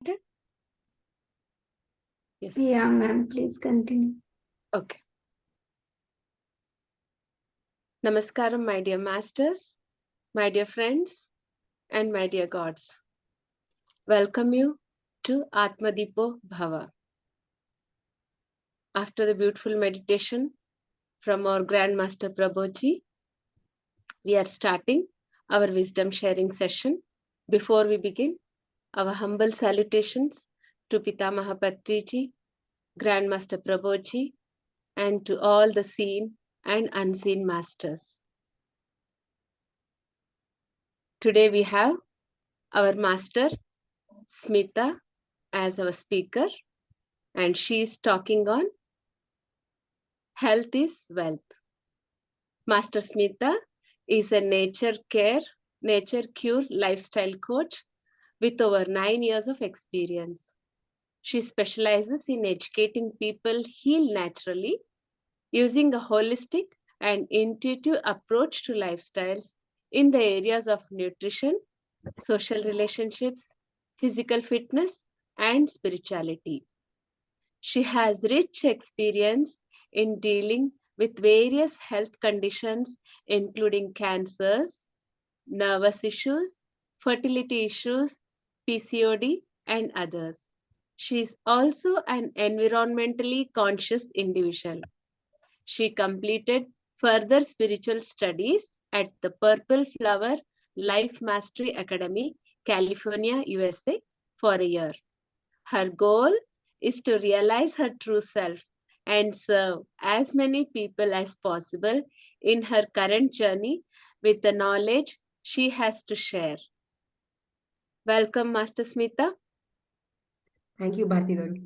Yes. Yeah, ma'am, please continue. Okay. Namaskaram, my dear masters, my dear friends, and my dear gods. Welcome you to Aatma, Deepo, Bhava. After the beautiful meditation from our Grand Master Prabodh, we are starting our wisdom sharing session. Before we begin, our humble salutations to Pitamaha Patriji, Grand Master Prabodh, and to all the seen and unseen masters. Today we have our master Smitha as our speaker, and she is talking on health is wealth. Master Smitha is a nature cure lifestyle coach with over 9 years of experience. She specializes in educating people heal naturally using a holistic and intuitive approach to lifestyles in the areas of nutrition, social relationships, physical fitness, and spirituality. She has rich experience in dealing with various health conditions, including cancers, nervous issues, fertility issues, PCOD, and others. She is also an environmentally conscious individual. She completed further spiritual studies at the Purple Flower Life Mastery Academy, California, USA, for a year. Her goal is to realize her true self and serve as many people as possible in her current journey with the knowledge she has to share. Welcome, Master Smitha. Thank you, Bharti Garu.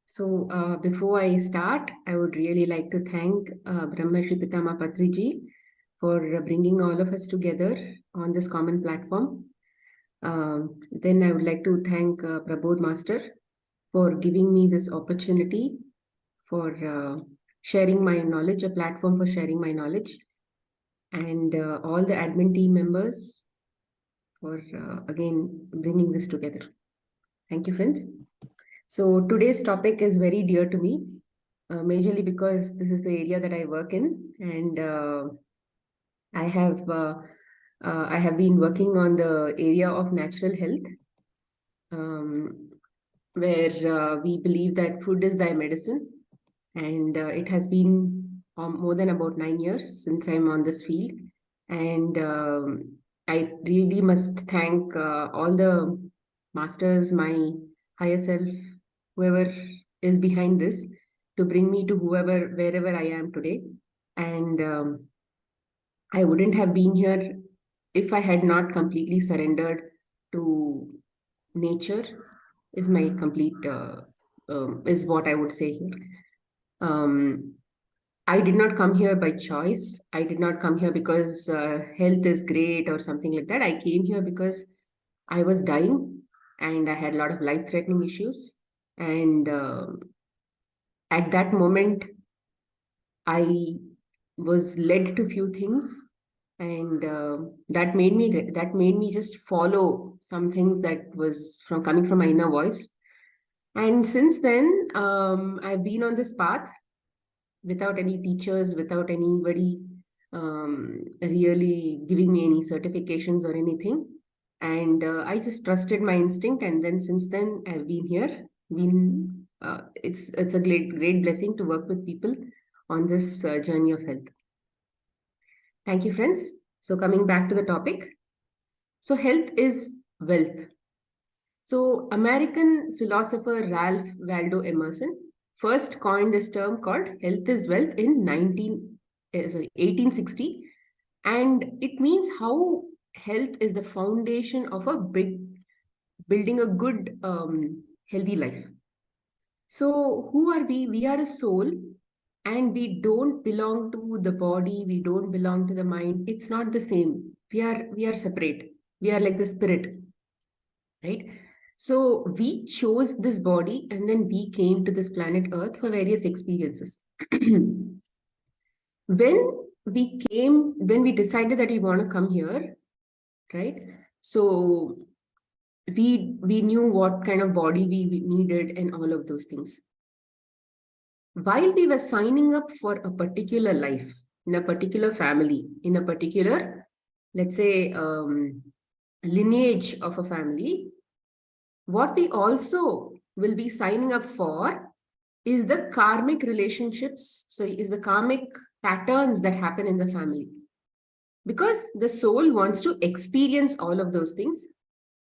So before I start, I would really like to thank Brahmarshi Pitama Patriji for bringing all of us together on this common platform. Then I would like to thank Prabodh Master for giving me this opportunity for sharing my knowledge, a platform for sharing my knowledge, and all the admin team members for again bringing this together. Thank you, friends. So today's topic is very dear to me, majorly because this is the area that I work in, and I have been working on the area of natural health, where we believe that food is thy medicine, and it has been more than about 9 years since I'm on this field, and I really must thank all the masters, my higher self, whoever is behind this, to bring me to wherever I am today. And I wouldn't have been here if I had not completely surrendered to nature, is my complete, is what I would say here. I did not come here by choice. I did not come here because health is great or something like that. I came here because I was dying and I had a lot of life-threatening issues. And at that moment, I was led to few things, and that made me just follow some things that was coming from my inner voice. And since then, I've been on this path without any teachers, without anybody really giving me any certifications or anything. And I just trusted my instinct, and then since then I've been here. It's a great blessing to work with people on this journey of health. Thank you, friends. So coming back to the topic, so health is wealth. So American philosopher Ralph Waldo Emerson first coined this term called health is wealth in 1860, and it means how health is the foundation of building a good healthy life. So who are we? We are a soul, and we don't belong to the body, we don't belong to the mind. It's not the same. We are separate. We are like the spirit, right? So we chose this body, and then we came to this planet Earth for various experiences. When we decided that we want to come here, right? So we knew what kind of body we needed and all of those things. While we were signing up for a particular life, in a particular family, in a particular, let's say, lineage of a family, what we also will be signing up for is the karmic relationships, is the karmic patterns that happen in the family. Because the soul wants to experience all of those things,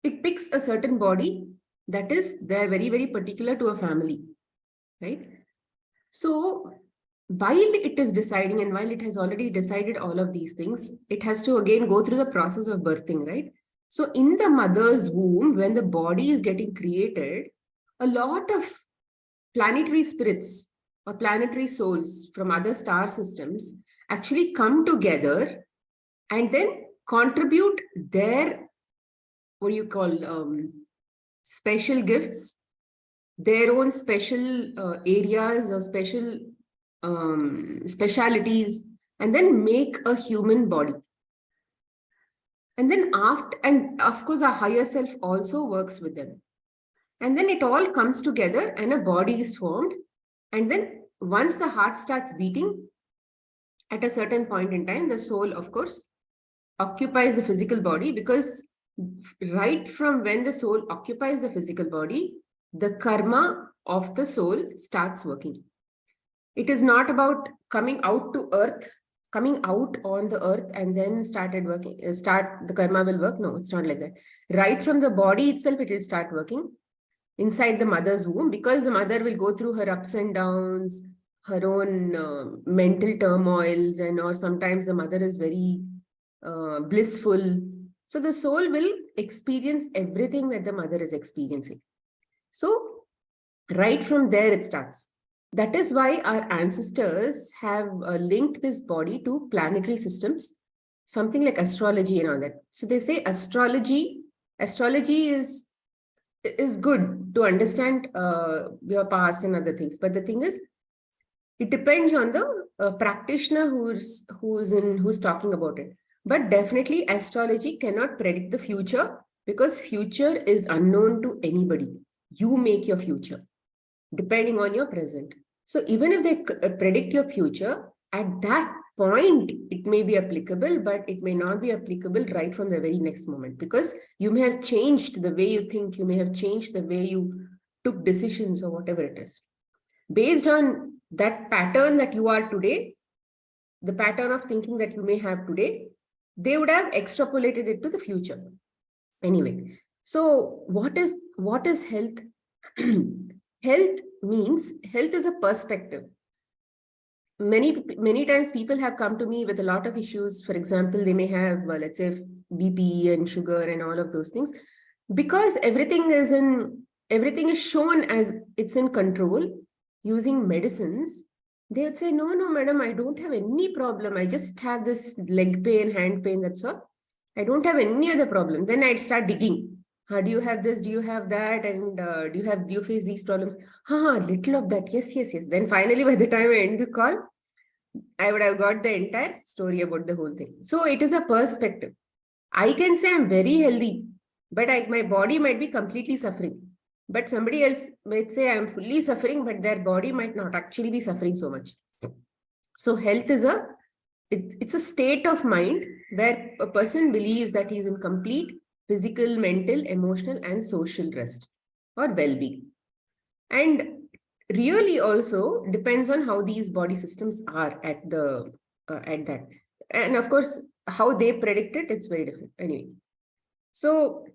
it picks a certain body that is they're very, very particular to a family, right? So while it is deciding and while it has already decided all of these things, it has to again go through the process of birthing, right? So in the mother's womb, when the body is getting created, a lot of planetary spirits or planetary souls from other star systems actually come together and then contribute their, what do you call, special gifts, their own special areas or special specialities, and then make a human body. And then after, and of course, our higher self also works with them. And then it all comes together and a body is formed. And then once the heart starts beating, at a certain point in time, the soul, of course, occupies the physical body, because right from when the soul occupies the physical body, the karma of the soul starts working. It is not about coming out to earth, coming out on the earth and then the karma will work. No, it's not like that. Right from the body itself, it will start working inside the mother's womb, because the mother will go through her ups and downs, her own mental turmoils, or sometimes the mother is very blissful. So the soul will experience everything that the mother is experiencing. So right from there it starts. That is why our ancestors have linked this body to planetary systems, something like astrology and all that. So they say astrology is good to understand your past and other things. But the thing is, it depends on the practitioner who's talking about it. But definitely astrology cannot predict the future, because future is unknown to anybody. You make your future depending on your present. So even if they predict your future, at that point, it may be applicable, but it may not be applicable right from the very next moment, because you may have changed the way you think, you may have changed the way you took decisions or whatever it is. Based on that pattern that you are today, the pattern of thinking that you may have today, they would have extrapolated it to the future. Anyway, so what is health? Health is a perspective. Many times people have come to me with a lot of issues. For example, they may have, let's say, BP and sugar and all of those things. Because everything is shown as it's in control using medicines, they would say, no, madam, I don't have any problem. I just have this leg pain, hand pain, that's all. I don't have any other problem. Then I'd start digging. Do you have this? Do you have that? And do you face these problems? Little of that. Yes. Then finally, by the time I end the call, I would have got the entire story about the whole thing. So it is a perspective. I can say I'm very healthy, but my body might be completely suffering. But somebody else might say I'm fully suffering, but their body might not actually be suffering so much. So health is it's a state of mind where a person believes that he is in complete physical, mental, emotional, and social rest or well-being. And really also depends on how these body systems are at that. And of course, how they predict it, it's very different. Anyway, so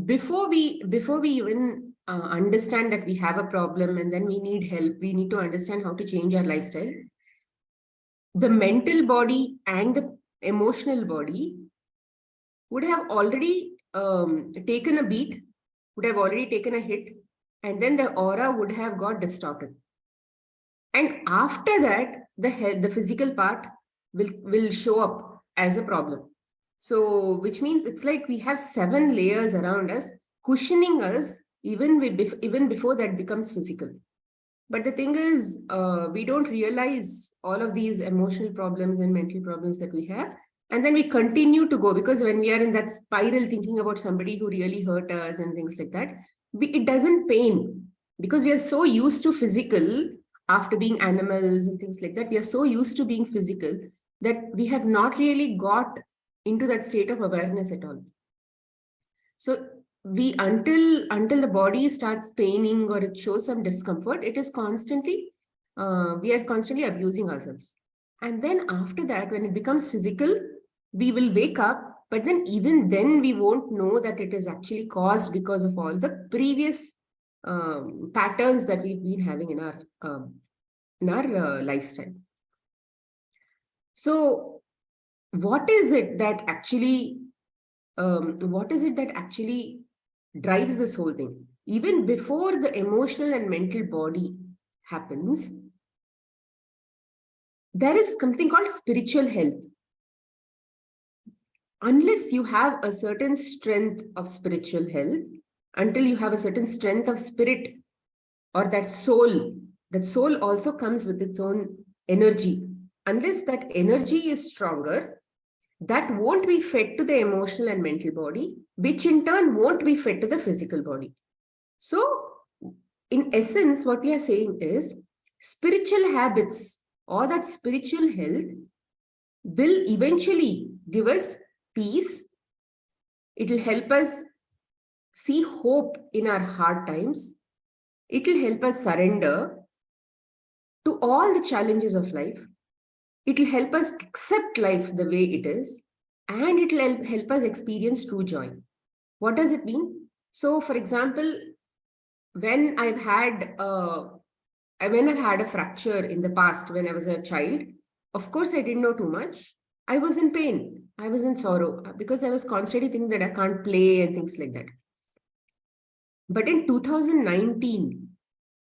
before we even understand that we have a problem and then we need help, we need to understand how to change our lifestyle. The mental body and the emotional body would have already taken a beat, would have already taken a hit, and then the aura would have got distorted. And after that, the physical part will show up as a problem. So, which means it's like we have 7 layers around us, cushioning us even before that becomes physical. But the thing is, we don't realize all of these emotional problems and mental problems that we have And then we continue to go, because when we are in that spiral thinking about somebody who really hurt us and things like that, it doesn't pain, because we are so used to physical after being animals and things like that. We are so used to being physical that we have not really got into that state of awareness at all. So we, until the body starts paining or it shows some discomfort, it is constantly, we are constantly abusing ourselves. And then after that, when it becomes physical, we will wake up, but then even then we won't know that it is actually caused because of all the previous patterns that we've been having in our lifestyle. So what is it that actually drives this whole thing? Even before the emotional and mental body happens, there is something called spiritual health. Unless you have a certain strength of spiritual health, until you have a certain strength of spirit or that soul also comes with its own energy. Unless that energy is stronger, that won't be fed to the emotional and mental body, which in turn won't be fed to the physical body. So, in essence, what we are saying is spiritual habits or that spiritual health will eventually give us peace. It will help us see hope in our hard times. It will help us surrender to all the challenges of life. It will help us accept life the way it is, and it will help us experience true joy. What does it mean? So, for example, when I've had a fracture in the past when I was a child, of course I didn't know too much. I was in pain. I was in sorrow because I was constantly thinking that I can't play and things like that. But in 2019,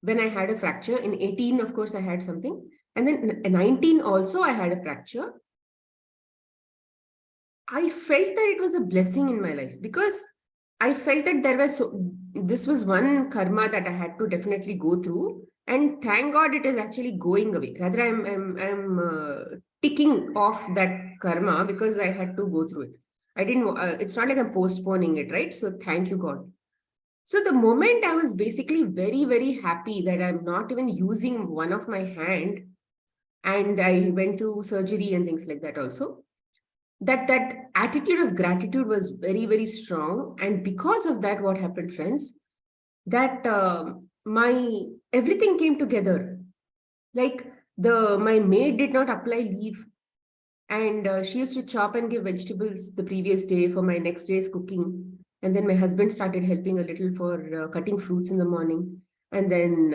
when I had a fracture, in 18, of course, I had something. And then in 19 also, I had a fracture. I felt that it was a blessing in my life, because I felt that this was one karma that I had to definitely go through. And thank God it is actually going away. Rather, I'm ticking off that karma because I had to go through it. It's not like I'm postponing it, right? So thank you, God. So the moment I was basically very, very happy that I'm not even using one of my hand, and I went through surgery and things like that also, that attitude of gratitude was very, very strong. And because of that, what happened, friends, that my everything came together. Like my maid did not apply leave, and she used to chop and give vegetables the previous day for my next day's cooking. And then my husband started helping a little for cutting fruits in the morning. And then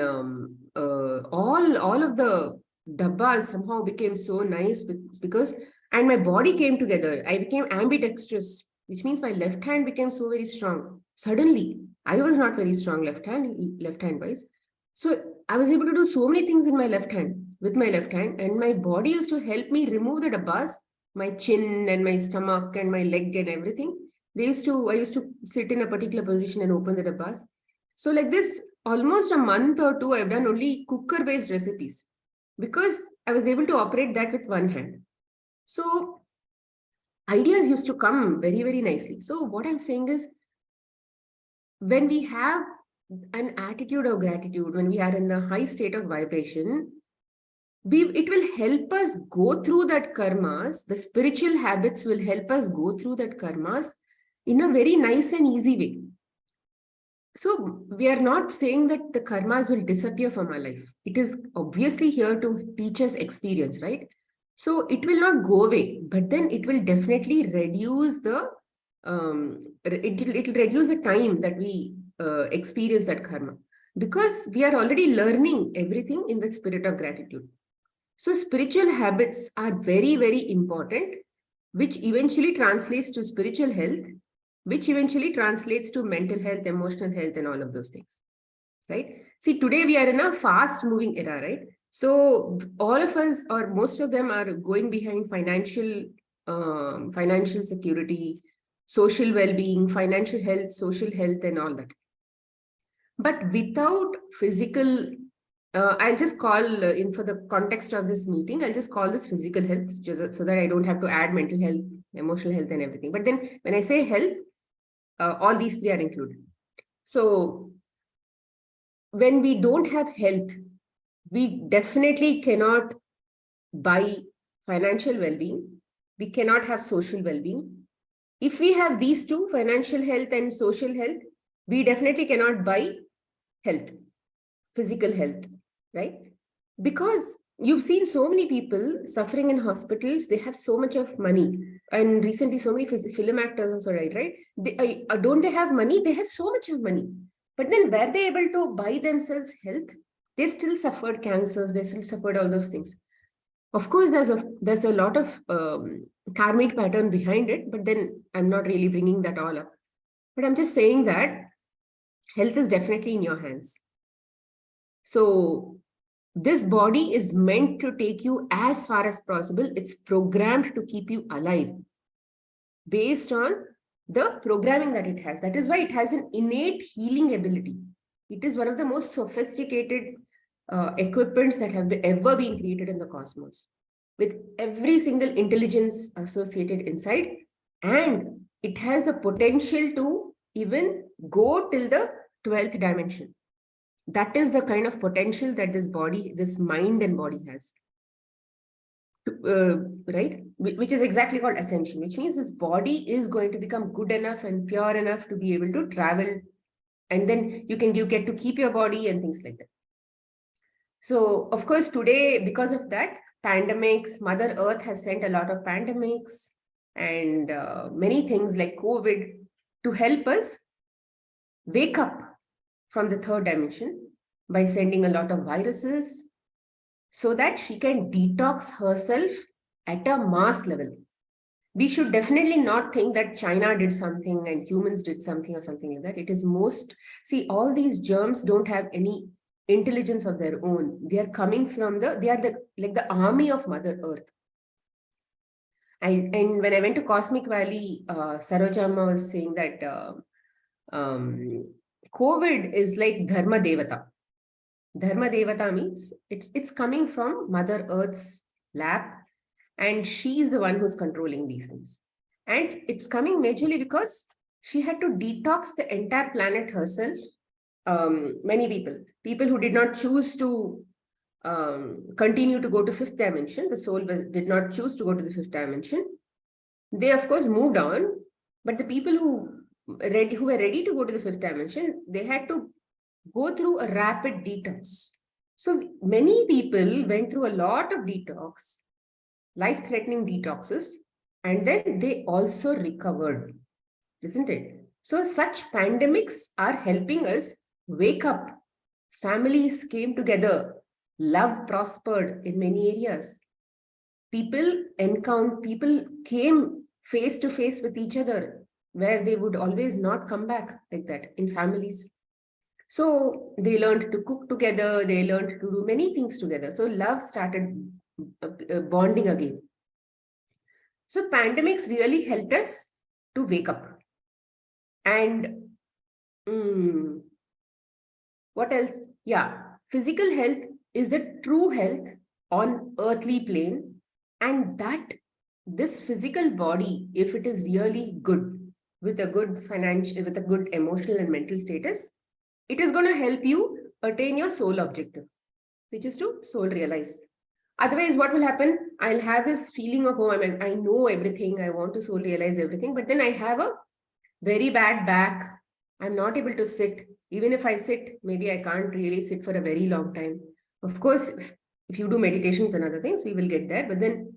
all of the dabbas somehow became so nice because, and my body came together. I became ambidextrous, which means my left hand became so very strong. Suddenly, I was not very strong left hand wise. So I was able to do so many things in my left hand, with my left hand, and my body used to help me remove the dabbas, my chin and my stomach and my leg and everything. I used to sit in a particular position and open the dabbas. So like this, almost a month or two, I've done only cooker-based recipes because I was able to operate that with one hand. So ideas used to come very, very nicely. So what I'm saying is, when we have an attitude of gratitude, when we are in the high state of vibration, it will help us go through that karmas. The spiritual habits will help us go through that karmas in a very nice and easy way. So we are not saying that the karmas will disappear from our life. It is obviously here to teach us experience, right? So it will not go away, but then it will definitely reduce the it will reduce the time that we experience that karma, because we are already learning everything in the spirit of gratitude. So spiritual habits are very, very important, which eventually translates to spiritual health, which eventually translates to mental health, emotional health, and all of those things, right? See, today we are in a fast moving era, right? So all of us, or most of them, are going behind financial security, social well-being, financial health, social health, and all that. But without physical I'll just call in for the context of this meeting, I'll just call this physical health just so that I don't have to add mental health, emotional health and everything. But then when I say health, all these three are included. So when we don't have health, we definitely cannot buy financial well-being. We cannot have social well-being. If we have these two, financial health and social health, we definitely cannot buy health, physical health, right? Because you've seen so many people suffering in hospitals, they have so much of money. And recently, so many film actors also, right? Don't they have money? They have so much of money. But then were they able to buy themselves health? They still suffered cancers, they still suffered all those things. Of course, there's a lot of karmic pattern behind it, but then I'm not really bringing that all up. But I'm just saying that health is definitely in your hands. So this body is meant to take you as far as possible. It's programmed to keep you alive based on the programming that it has. That is why it has an innate healing ability. It is one of the most sophisticated equipments that have ever been created in the cosmos, with every single intelligence associated inside. And it has the potential to even go till the 12th dimension. That is the kind of potential that this body, this mind and body has. Right? Which is exactly called ascension, which means this body is going to become good enough and pure enough to be able to travel. And then you get to keep your body and things like that. So, of course, today, because of that, pandemics, Mother Earth has sent a lot of pandemics and many things like COVID to help us wake up from the third dimension by sending a lot of viruses so that she can detox herself at a mass level. We should definitely not think that China did something and humans did something or something like that. It is see, all these germs don't have any intelligence of their own. They are coming from they are like the army of Mother Earth. And when I went to Cosmic Valley, Sarojamma was saying that COVID is like Dharma Devata. Dharma Devata means it's coming from Mother Earth's lab, and she's the one who's controlling these things. And it's coming majorly because she had to detox the entire planet herself. Many people who did not choose to continue to go to fifth dimension, the soul did not choose to go to the fifth dimension. They, of course, moved on, but the people who were ready to go to the fifth dimension, they had to go through a rapid detox. So many people went through a lot of detox, life-threatening detoxes, and then they also recovered, isn't it? So such pandemics are helping us wake up. Families came together, love prospered in many areas. People came face to face with each other, where they would always not come back like that in families. So they learned to cook together, they learned to do many things together. So love started bonding again. So pandemics really helped us to wake up. And what else? Yeah, physical health is the true health on earthly plane, and that this physical body, if it is really good, with a good financial, with a good emotional and mental status, it is going to help you attain your soul objective, which is to soul realize. Otherwise, what will happen? I'll have this feeling of, oh, I know everything, I want to soul realize everything, but then I have a very bad back. I'm not able to sit. Even if I sit, maybe I can't really sit for a very long time. Of course, if you do meditations and other things, we will get there. But then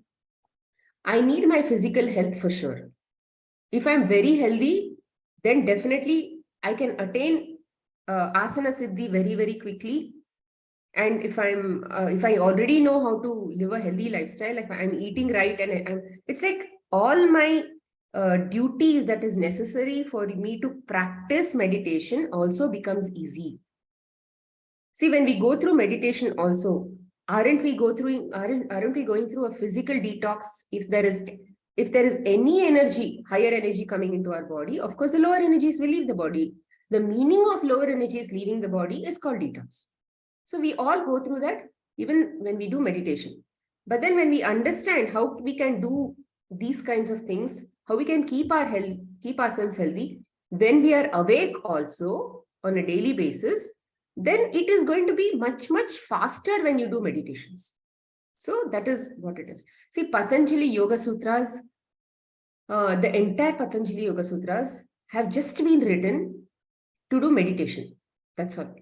I need my physical health for sure. If I'm very healthy, then definitely I can attain asana siddhi very, very quickly. And if I already know how to live a healthy lifestyle, if I'm eating right, and it's like all my duties that is necessary for me to practice meditation also becomes easy. See, when we go through meditation also, aren't we going through a physical detox? If there is any energy, higher energy coming into our body, of course the lower energies will leave the body. The meaning of lower energies leaving the body is called detox. So we all go through that even when we do meditation. But then when we understand how we can do these kinds of things, how we can keep ourselves healthy when we are awake also on a daily basis, then it is going to be much, much faster when you do meditations. So that is what it is. See, Patanjali Yoga Sutras, the entire Patanjali Yoga Sutras have just been written to do meditation. That's all.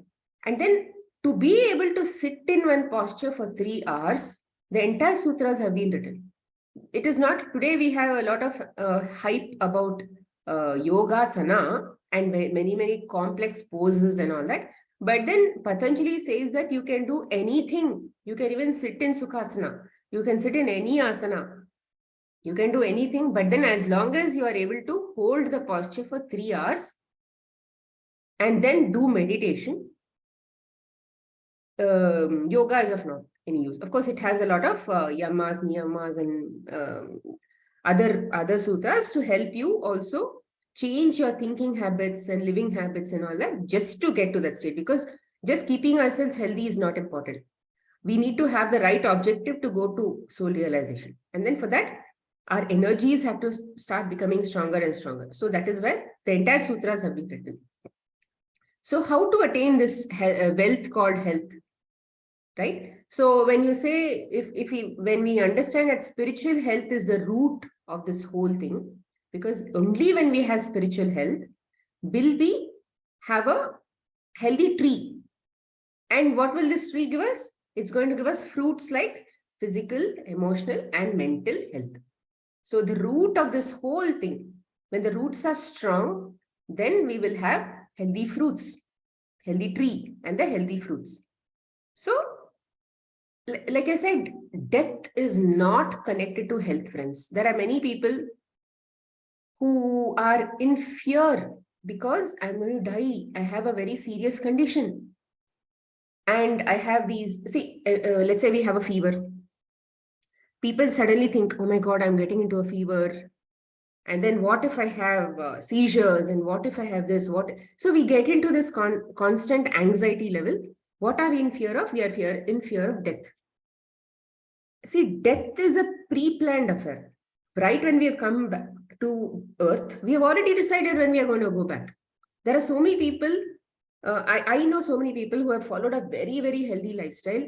And then to be able to sit in one posture for 3 hours, the entire sutras have been written. It is not, today we have a lot of hype about yogasana and many, many complex poses and all that. But then Patanjali says that you can do anything. You can even sit in Sukhasana. You can sit in any asana. You can do anything. But then as long as you are able to hold the posture for 3 hours and then do meditation, yoga is of not any use. Of course, it has a lot of yamas, niyamas, and other sutras to help you also change your thinking habits and living habits and all that, just to get to that state. Because just keeping ourselves healthy is not important. We need to have the right objective to go to soul realization. And then for that, our energies have to start becoming stronger and stronger. So that is where the entire sutras have been written. So how to attain this wealth called health? Right? So when you say, when we understand that spiritual health is the root of this whole thing, because only when we have spiritual health will we have a healthy tree. And what will this tree give us? It's going to give us fruits like physical, emotional, and mental health. So the root of this whole thing, when the roots are strong, then we will have healthy fruits, healthy tree, and the healthy fruits. So, like I said, death is not connected to health, friends. There are many people who are in fear because I'm going to die. I have a very serious condition. And I have these, let's say we have a fever. People suddenly think, oh my God, I'm getting into a fever. And then what if I have seizures? And what if I have this? So we get into this constant anxiety level. What are we in fear of? We are in fear of death. See, death is a pre-planned affair. Right when we have come back to earth, we have already decided when we are going to go back. There are so many people, I know so many people who have followed a very, very healthy lifestyle,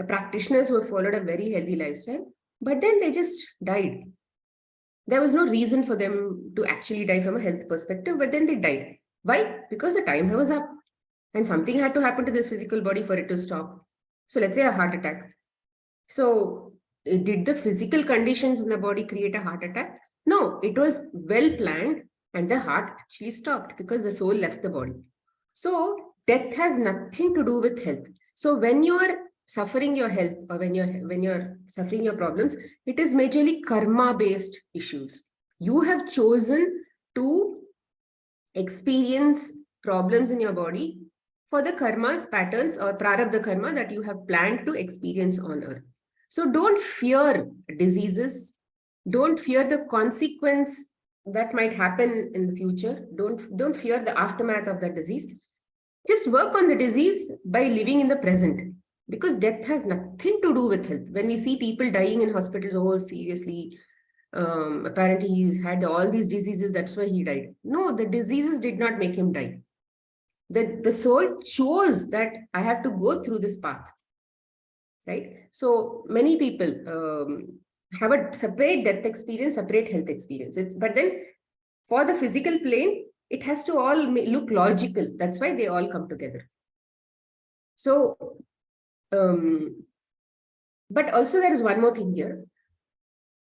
practitioners who have followed a very healthy lifestyle, but then they just died. There was no reason for them to actually die from a health perspective, but then they died. Why? Because the time was up and something had to happen to this physical body for it to stop. So let's say a heart attack. So did the physical conditions in the body create a heart attack? No, it was well planned and the heart actually stopped because the soul left the body. So death has nothing to do with health. So when you are suffering your health or when you're suffering your problems, it is majorly karma-based issues. You have chosen to experience problems in your body for the karmas, patterns, or prarabdha karma that you have planned to experience on earth. So don't fear diseases. Don't fear the consequence that might happen in the future. Don't fear the aftermath of that disease. Just work on the disease by living in the present, because death has nothing to do with health. When we see people dying in hospitals, oh, seriously, apparently he's had all these diseases, that's why he died. No, the diseases did not make him die. The soul chose that I have to go through this path, right? So many people have a separate death experience, separate health experience. But then for the physical plane, it has to all look logical. That's why they all come together. So, but also there is one more thing here.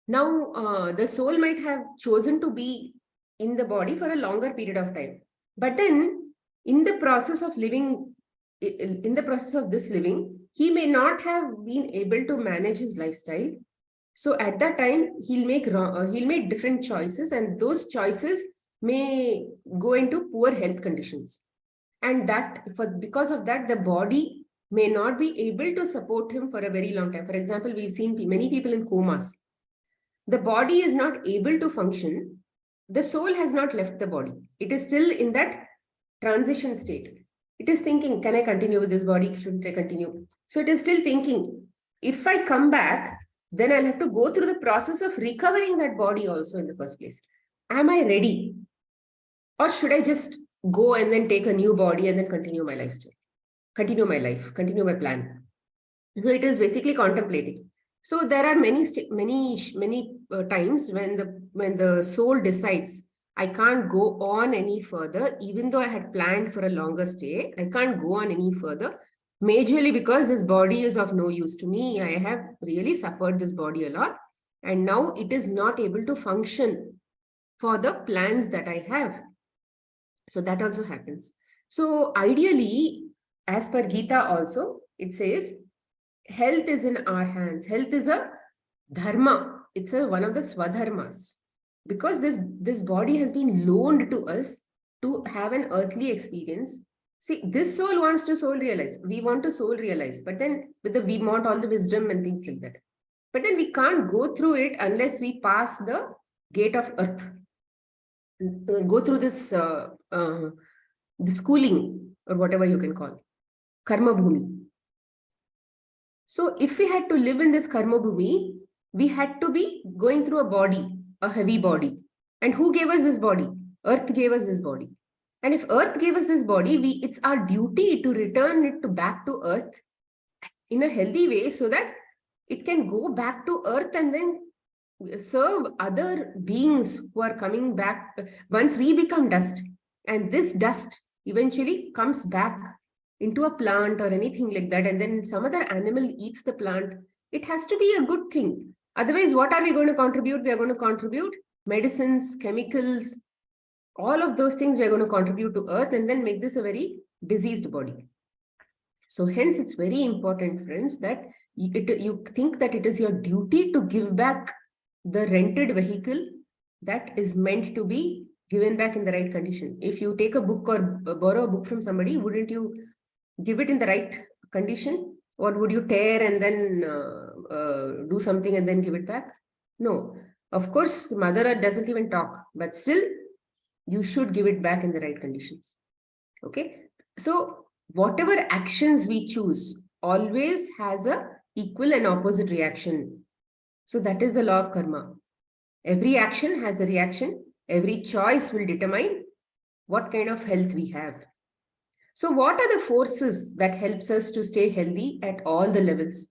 Now, the soul might have chosen to be in the body for a longer period of time. But then in the process of living, in the process of this living, he may not have been able to manage his lifestyle. So at that time, he'll make different choices, and those choices may go into poor health conditions. And because of that, the body may not be able to support him for a very long time. For example, we've seen many people in comas. The body is not able to function. The soul has not left the body. It is still in that transition state. It is thinking, can I continue with this body? Shouldn't I continue? So it is still thinking. If I come back, then I'll have to go through the process of recovering that body also in the first place. Am I ready? Or should I just go and then take a new body and then continue my lifestyle? Continue my life, continue my plan. So it is basically contemplating. So there are many times when the soul decides, I can't go on any further, even though I had planned for a longer stay. I can't go on any further, majorly because this body is of no use to me. I have really suffered this body a lot, and now it is not able to function for the plans that I have. So that also happens. So ideally, as per Gita also, it says, health is in our hands. Health is a dharma. It's one of the swadharmas. Because this body has been loaned to us to have an earthly experience. See, this soul wants to soul realize. We want to soul realize. But then we want all the wisdom and things like that. But then we can't go through it unless we pass the gate of earth. Go through this the schooling, or whatever you can call, karma bhumi. So if we had to live in this karma bhumi, we had to be going through a body, a heavy body. And who gave us this body? Earth gave us this body. And if earth gave us this body, it's our duty to return it back to earth in a healthy way, so that it can go back to earth and then serve other beings who are coming back once we become dust. And this dust eventually comes back into a plant or anything like that, and then some other animal eats the plant. It has to be a good thing. Otherwise, what are we going to contribute? We are going to contribute medicines, chemicals, all of those things we are going to contribute to earth, and then make this a very diseased body. So hence, it's very important, friends, that you think that it is your duty to give back the rented vehicle that is meant to be given back in the right condition. If you take a book or borrow a book from somebody, wouldn't you give it in the right condition? Or would you tear and then do something and then give it back? No. Of course, Mother Earth doesn't even talk, but still, you should give it back in the right conditions. Okay? So whatever actions we choose always has a equal and opposite reaction. So that is the law of karma. Every action has a reaction. Every choice will determine what kind of health we have. So what are the forces that helps us to stay healthy at all the levels?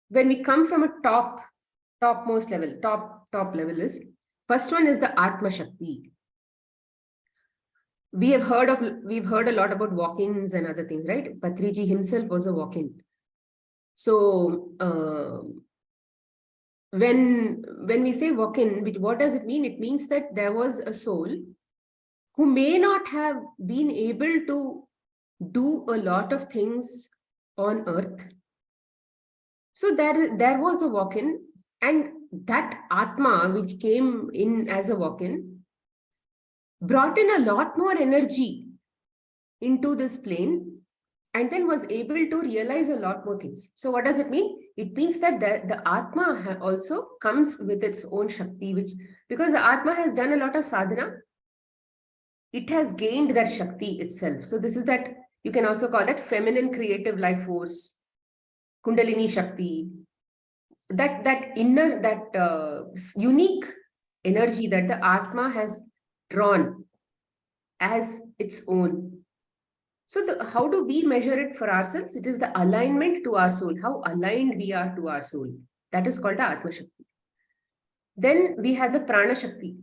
When we come from a topmost level, top level is, first one is the Aatma Shakti. We've heard a lot about walk-ins and other things, right? Patriji himself was a walk-in. So when we say walk-in, what does it mean? It means that there was a soul who may not have been able to do a lot of things on earth. So there was a walk-in, and that Atma, which came in as a walk-in, brought in a lot more energy into this plane, and then was able to realize a lot more things. So what does it mean? It means that the Atma also comes with its own Shakti, because the Atma has done a lot of sadhana, it has gained that Shakti itself. So this is that, you can also call it feminine creative life force, Kundalini Shakti, that inner, unique energy that the Atma has drawn as its own. So how do we measure it for ourselves? It is the alignment to our soul, how aligned we are to our soul. That is called the Atma Shakti. Then we have the Prana Shakti.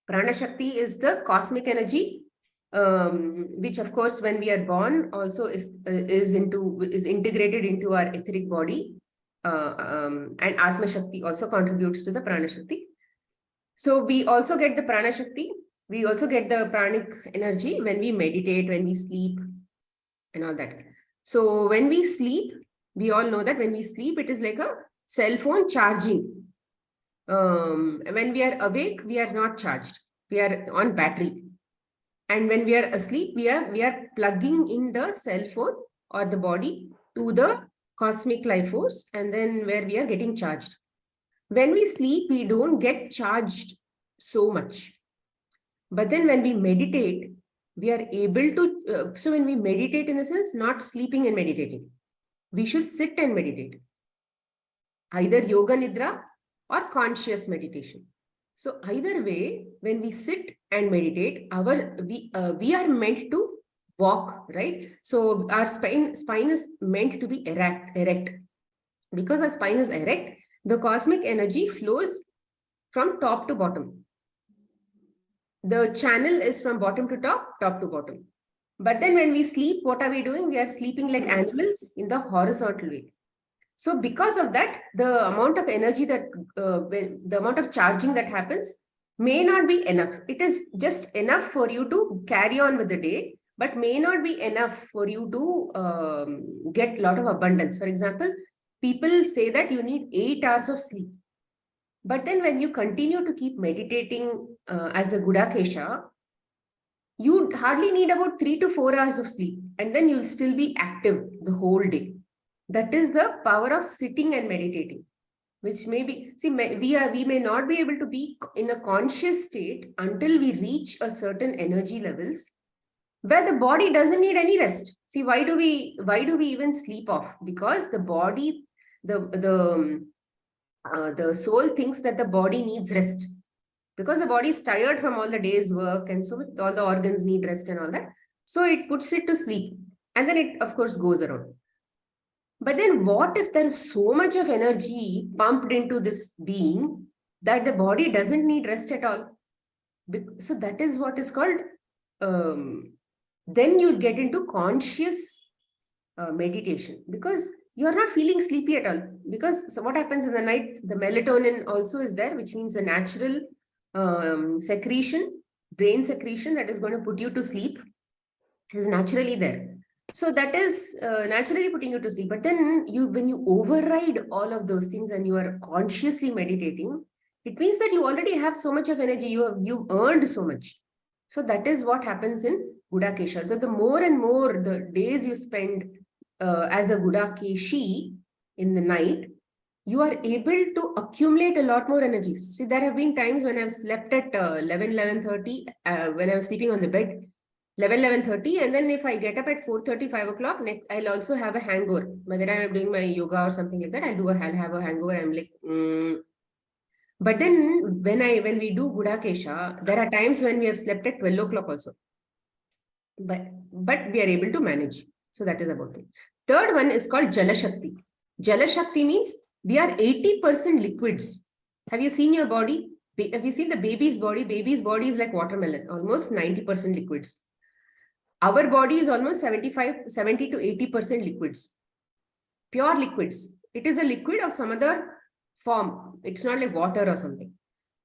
Prana Shakti is the cosmic energy, which of course when we are born also is integrated into our etheric body, and Atma Shakti also contributes to the Prana Shakti. So we also get the Prana Shakti. We also get the pranic energy when we meditate, when we sleep, and all that. So when we sleep, we all know that when we sleep, it is like a cell phone charging. When we are awake, we are not charged. We are on battery. And when we are asleep, we are plugging in the cell phone or the body to the cosmic life force, and then where we are getting charged. When we sleep, we don't get charged so much. But then when we meditate, we are able to, so when we meditate, in a sense, not sleeping and meditating, we should sit and meditate, either yoga nidra or conscious meditation. So either way, when we sit and meditate, we are meant to walk, right? So our spine is meant to be erect. Because our spine is erect, the cosmic energy flows from top to bottom. The channel is from bottom to top, top to bottom. But then when we sleep, what are we doing? We are sleeping like animals in the horizontal way. So because of that, the amount of energy that, the amount of charging that happens may not be enough. It is just enough for you to carry on with the day, but may not be enough for you to get a lot of abundance. For example, people say that you need 8 hours of sleep. But then when you continue to keep meditating as a Gudakesha, you hardly need about 3 to 4 hours of sleep, and then you'll still be active the whole day. That is the power of sitting and meditating, which may be, see, we may not be able to be in a conscious state until we reach a certain energy levels where the body doesn't need any rest. See, why do we even sleep off? Because the body, the soul thinks that the body needs rest, because the body is tired from all the day's work, and so all the organs need rest and all that. So it puts it to sleep, and then it, of course, goes around. But then what if there is so much of energy pumped into this being that the body doesn't need rest at all? So that is what is called, then you get into conscious meditation, because you're not feeling sleepy at all. Because so what happens in the night, the melatonin also is there, which means the natural secretion, brain secretion that is going to put you to sleep is naturally there. So that is naturally putting you to sleep. But then when you override all of those things and you are consciously meditating, it means that you already have so much of energy. You've earned so much. So that is what happens in Gudakesha. So the more and more the days you spend as a Gudakeshi in the night, you are able to accumulate a lot more energy. See, there have been times when I've slept at 11:30 when I was sleeping on the bed, 11:30, and then if I get up at 4:30, 5 o'clock, I'll also have a hangover. By the time I'm doing my yoga or something like that, I'll have a hangover. I'm like, But then when we do Gudakesha, there are times when we have slept at 12 o'clock also. But we are able to manage. So that is about it. Third one is called Jala Shakti. Jala Shakti means we are 80% liquids. Have you seen your body? Have you seen the baby's body? Baby's body is like watermelon, almost 90% liquids. Our body is almost 70 to 80% liquids. Pure liquids. It is a liquid of some other form. It's not like water or something.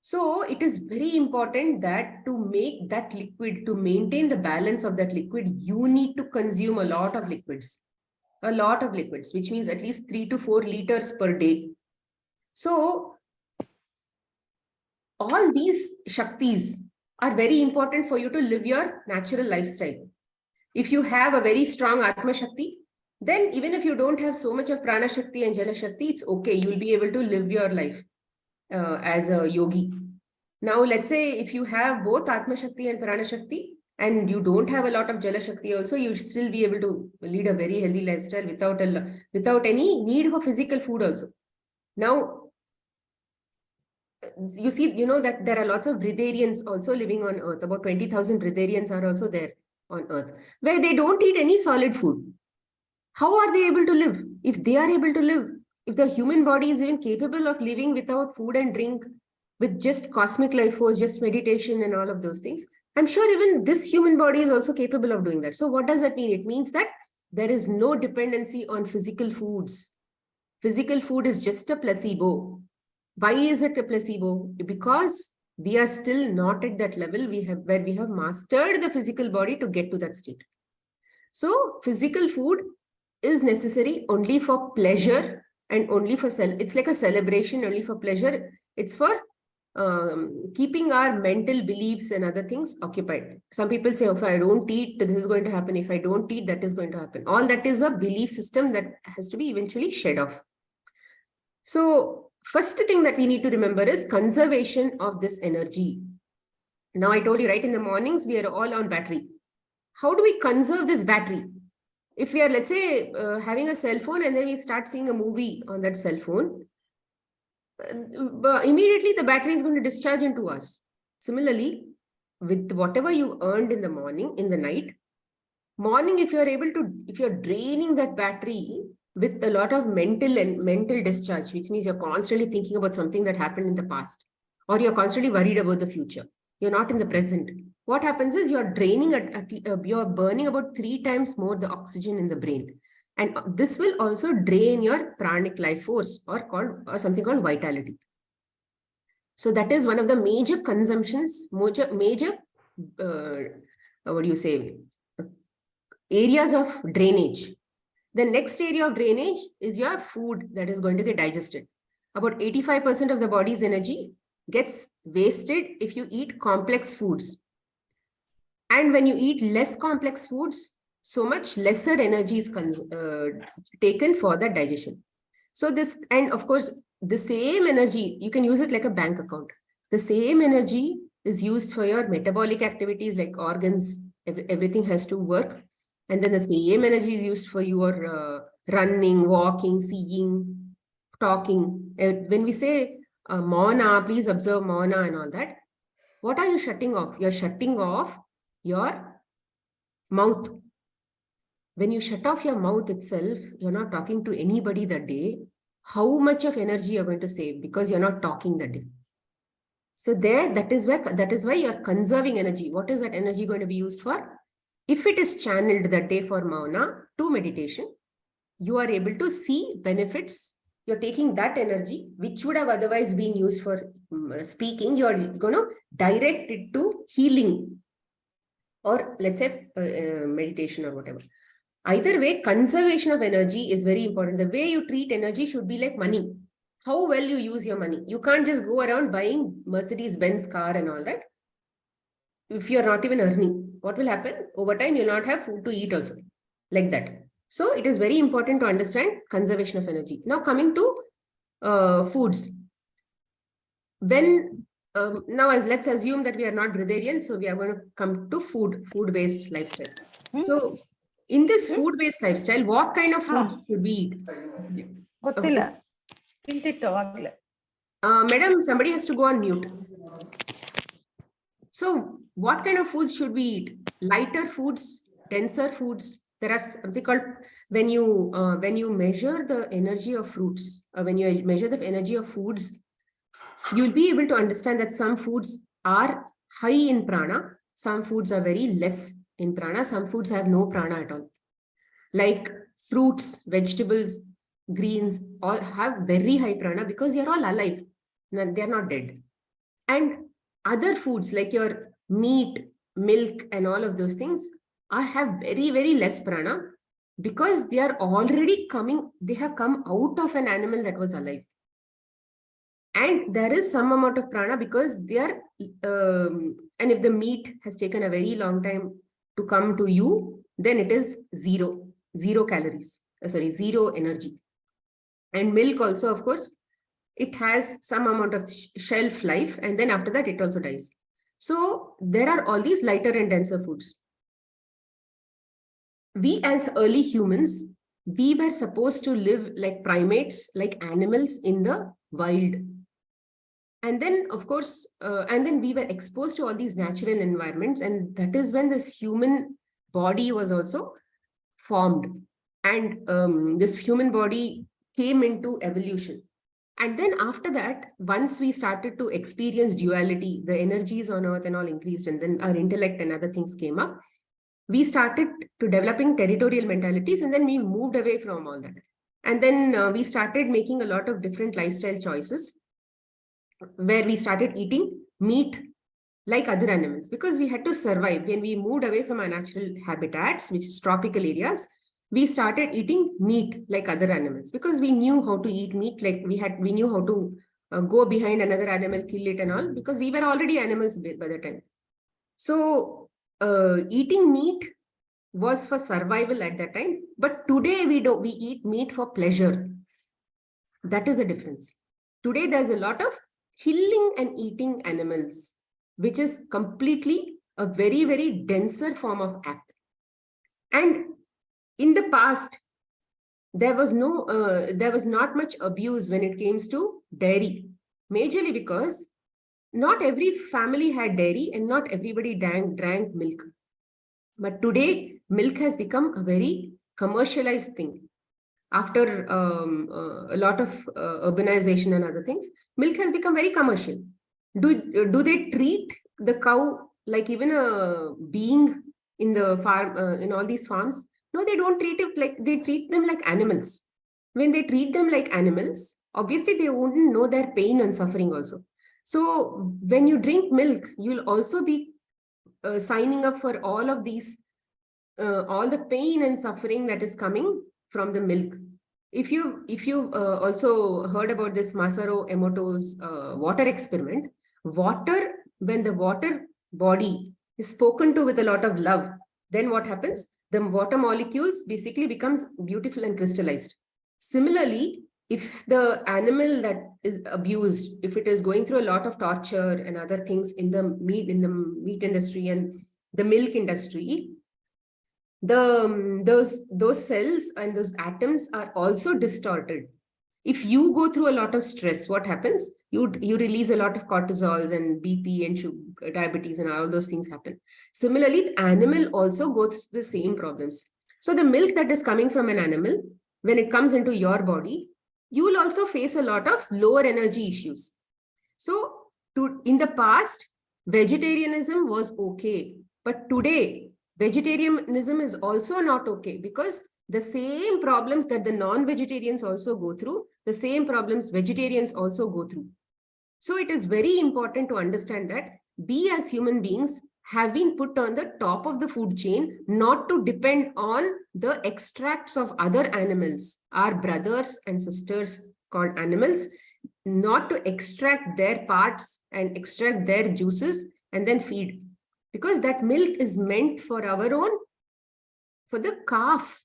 So it is very important that to make that liquid, to maintain the balance of that liquid, you need to consume a lot of liquids. A lot of liquids, which means at least 3 to 4 liters per day. So all these Shaktis are very important for you to live your natural lifestyle. If you have a very strong Atma Shakti, then even if you don't have so much of Prana Shakti and Jala Shakti, it's okay. You'll be able to live your life as a yogi. Now, let's say if you have both Atma Shakti and Prana Shakti, and you don't have a lot of Jala Shakti also, you'll still be able to lead a very healthy lifestyle without any need for physical food also. Now, you see, you know that there are lots of Britharians also living on earth. About 20,000 Britharians are also there on earth, where they don't eat any solid food. How are they able to live? If they are able to live, if the human body is even capable of living without food and drink, with just cosmic life force, just meditation and all of those things, I'm sure even this human body is also capable of doing that. So what does that mean? It means that there is no dependency on physical foods. Physical food is just a placebo. Why is it a placebo? Because we are still not at that level where we have mastered the physical body to get to that state. So physical food is necessary only for pleasure and only for it's like a celebration only for pleasure. It's for keeping our mental beliefs and other things occupied. Some people say, if I don't eat, this is going to happen. If I don't eat, that is going to happen. All that is a belief system that has to be eventually shed off. So first thing that we need to remember is conservation of this energy. Now I told you, right, in the mornings, we are all on battery. how do we conserve this battery? If we are, let's say, having a cell phone and then we start seeing a movie on that cell phone, immediately the battery is going to discharge into us. Similarly, with whatever you earned in the morning, in the night, morning, if you're draining that battery with a lot of mental discharge, which means you're constantly thinking about something that happened in the past, or you're constantly worried about the future, you're not in the present. What happens is you're draining, you're burning about 3 times more the oxygen in the brain. And this will also drain your pranic life force, or something called vitality. So that is one of the major consumptions, what do you say, areas of drainage. The next area of drainage is your food that is going to get digested. About 85% of the body's energy gets wasted if you eat complex foods. And when you eat less complex foods, so much lesser energy is taken for that digestion. So this, and of course, the same energy, you can use it like a bank account. The same energy is used for your metabolic activities, like organs, everything has to work. And then the same energy is used for your running, walking, seeing, talking. When we say mauna, please observe mauna and all that. What are you shutting off? You're shutting off your mouth. When you shut off your mouth itself, you're not talking to anybody that day. How much of energy you're going to save because you're not talking that day. So that is why you're conserving energy. What is that energy going to be used for? If it is channeled that day for mauna to meditation, you are able to see benefits. You're taking that energy, which would have otherwise been used for speaking, you're going to direct it to healing, or let's say meditation or whatever. Either way, conservation of energy is very important. The way you treat energy should be like money. How well you use your money. You can't just go around buying Mercedes-Benz car and all that if you're not even earning. What will happen? Over time, you'll not have food to eat also. Like that. So it is very important to understand conservation of energy. Now coming to foods. When now let's assume that we are not breatharians, so we are going to come to food-based lifestyle. So in this food-based lifestyle, what kind of food should we eat? Madam, somebody has to go on mute. So what kind of foods should we eat? Lighter foods, denser foods. There are something called, when you measure the energy of fruits, when you measure the energy of foods, you'll be able to understand that some foods are high in prana, some foods are very less in prana, some foods have no prana at all. Like fruits, vegetables, greens, all have very high prana because they're all alive. They're not dead. And other foods like your meat, milk, and all of those things have very, very less prana because they are already they have come out of an animal that was alive. And there is some amount of prana because they are, and if the meat has taken a very long time to come to you, then it is zero calories, zero energy. And milk also, of course, it has some amount of shelf life, and then after that, it also dies. So there are all these lighter and denser foods. We as early humans, we were supposed to live like primates, like animals in the wild. And then, of course, and then we were exposed to all these natural environments, and that is when this human body was also formed. And this human body came into evolution. And then after that, once we started to experience duality, the energies on earth and all increased, and then our intellect and other things came up, we started to developing territorial mentalities, and then we moved away from all that. And then we started making a lot of different lifestyle choices, where we started eating meat like other animals, because we had to survive. When we moved away from our natural habitats, which is tropical areas, we started eating meat like other animals because we knew how to eat meat. Like we knew how to go behind another animal, kill it and all, because we were already animals by the time. So eating meat was for survival at that time. But today we eat meat for pleasure. That is a difference. Today there's a lot of killing and eating animals, which is completely a very, very denser form of act. And in the past, there was not much abuse when it came to dairy, majorly because not every family had dairy and not everybody drank milk. But today, milk has become a very commercialized thing. After a lot of urbanization and other things, milk has become very commercial. Do they treat the cow like even a being in the farm, in all these farms? No, they don't treat it like, they treat them like animals. When they treat them like animals, obviously they won't know their pain and suffering also. So when you drink milk, you'll also be signing up for all of these, all the pain and suffering that is coming from the milk. If you also heard about this Masaru Emoto's water experiment, when the water body is spoken to with a lot of love, then what happens? The water molecules basically becomes beautiful and crystallized. Similarly, if the animal that is abused, if it is going through a lot of torture and other things in the meat industry and the milk industry, those cells and those atoms are also distorted. If you go through a lot of stress, what happens? You release a lot of cortisols and BP and diabetes and all those things happen. Similarly, the animal also goes through the same problems. So the milk that is coming from an animal, when it comes into your body, you will also face a lot of lower energy issues. So in the past, vegetarianism was okay, but today vegetarianism is also not okay, because the same problems that the non-vegetarians also go through, the same problems vegetarians also go through. So it is very important to understand that we as human beings have been put on the top of the food chain, not to depend on the extracts of other animals, our brothers and sisters called animals, not to extract their parts and extract their juices and then feed. Because that milk is meant for our own, for the calf.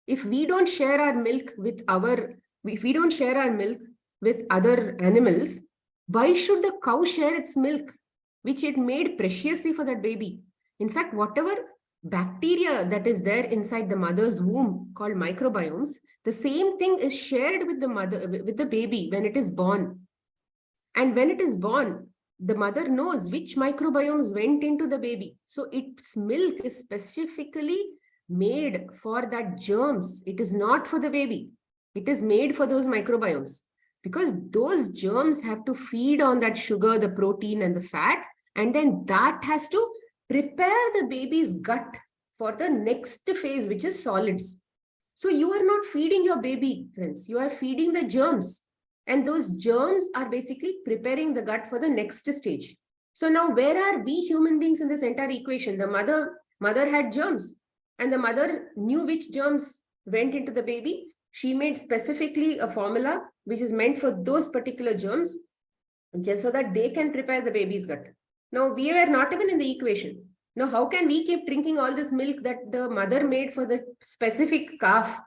If we don't share our milk with other animals, why should the cow share its milk, which it made preciously for that baby? In fact, whatever bacteria that is there inside the mother's womb, called microbiomes, the same thing is shared with the baby when it is born. And when it is born, the mother knows which microbiomes went into the baby. So its milk is specifically made for that germs. It is not for the baby. It is made for those microbiomes, because those germs have to feed on that sugar, the protein and the fat, and then that has to prepare the baby's gut for the next phase, which is solids. So you are not feeding your baby, friends. You are feeding the germs. And those germs are basically preparing the gut for the next stage. So now where are we human beings in this entire equation? The mother had germs, and the mother knew which germs went into the baby. She made specifically a formula which is meant for those particular germs, just so that they can prepare the baby's gut. Now we were not even in the equation. Now how can we keep drinking all this milk that the mother made for the specific calf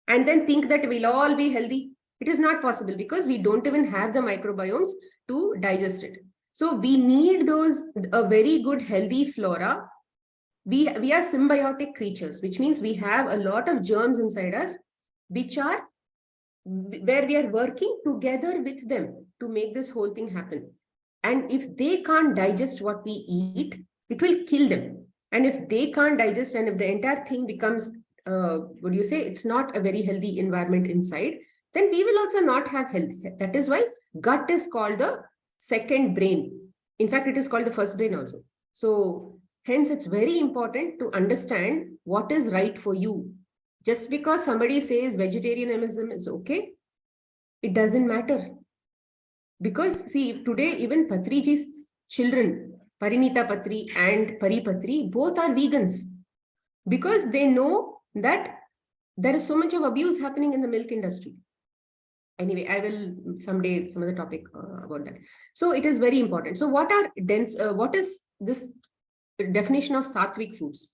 and then think that we'll all be healthy? It is not possible, because we don't even have the microbiomes to digest it. So we need a very good healthy flora. We are symbiotic creatures, which means we have a lot of germs inside us, where we are working together with them to make this whole thing happen. And if they can't digest what we eat, it will kill them. And if they can't digest, and if the entire thing becomes, it's not a very healthy environment inside, then we will also not have health. That is why gut is called the second brain. In fact, it is called the first brain also. So hence, it's very important to understand what is right for you. Just because somebody says vegetarianism is okay, it doesn't matter. Because see, today even Patriji's children, Parinita Patri and Paripatri, both are vegans, because they know that there is so much of abuse happening in the milk industry. Anyway, I will someday some other topic about that. So it is very important. So what is this definition of sattvic foods?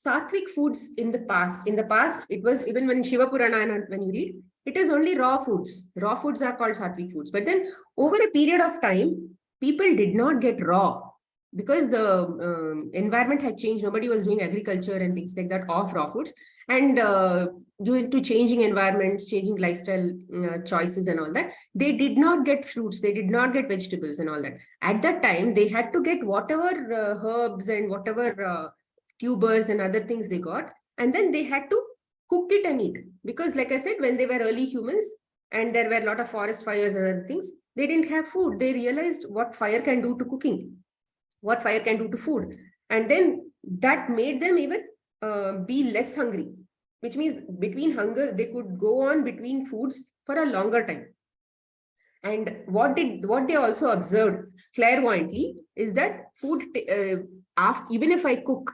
Sattvic foods in the past, it was, even when Shiva Purana, when you read, it is only raw foods. Raw foods are called sattvic foods. But then over a period of time, people did not get raw. because the environment had changed. Nobody was doing agriculture and things like that off raw foods. And due to changing environments, changing lifestyle choices and all that, they did not get fruits, they did not get vegetables and all that. At that time, they had to get whatever herbs and whatever tubers and other things they got. And then they had to cook it and eat. Because like I said, when they were early humans and there were a lot of forest fires and other things, they didn't have food. They realized what fire can do to cooking, what fire can do to food. And then that made them even be less hungry, which means between hunger, they could go on between foods for a longer time. And what they also observed clairvoyantly is that food, even if I cook,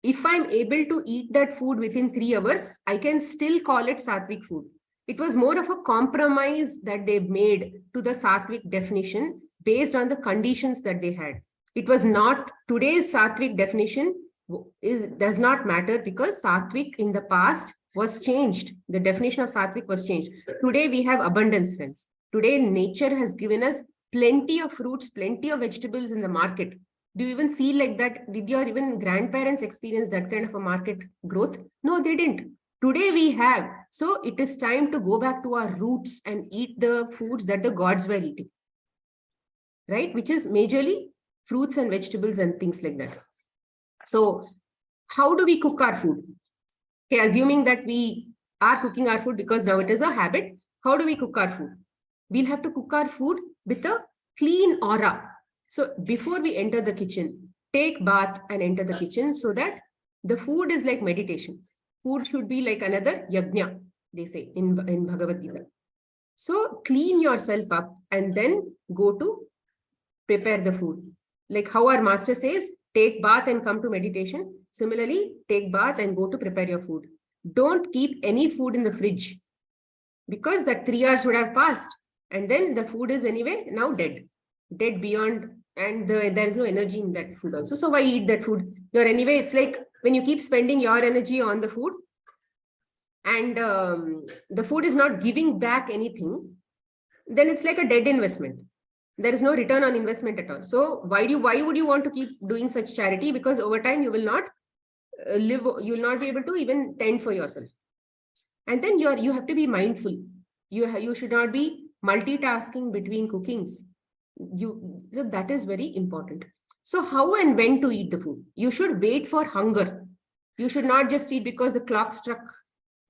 if I'm able to eat that food within 3 hours, I can still call it sattvic food. It was more of a compromise that they made to the sattvic definition based on the conditions that they had. It was not today's sattvic definition does not matter, because sattvic in the past was changed. The definition of sattvic was changed. Today we have abundance, friends. Today nature has given us plenty of fruits, plenty of vegetables in the market. Do you even see like that? Did your even grandparents experience that kind of a market growth? No, they didn't. Today we have. So it is time to go back to our roots and eat the foods that the gods were eating, right? Which is majorly fruits and vegetables and things like that. So how do we cook our food? Okay, assuming that we are cooking our food because now it is a habit, how do we cook our food? We'll have to cook our food with a clean aura. So before we enter the kitchen, take bath and enter the kitchen, so that the food is like meditation. Food should be like another yajna, they say in Bhagavad Gita. So clean yourself up and then go to prepare the food. Like how our master says, take bath and come to meditation. Similarly, take bath and go to prepare your food. Don't keep any food in the fridge, because that 3 hours would have passed and then the food is anyway now dead beyond, and there is no energy in that food also. So why eat that food? Anyway, it's like when you keep spending your energy on the food and the food is not giving back anything, then it's like a dead investment. There is no return on investment at all. So why would you want to keep doing such charity? Because over time you will not you will not be able to even tend for yourself. And then you have to be mindful. You should not be multitasking between cookings. So that is very important. So how and when to eat the food? You should wait for hunger. You should not just eat because the clock struck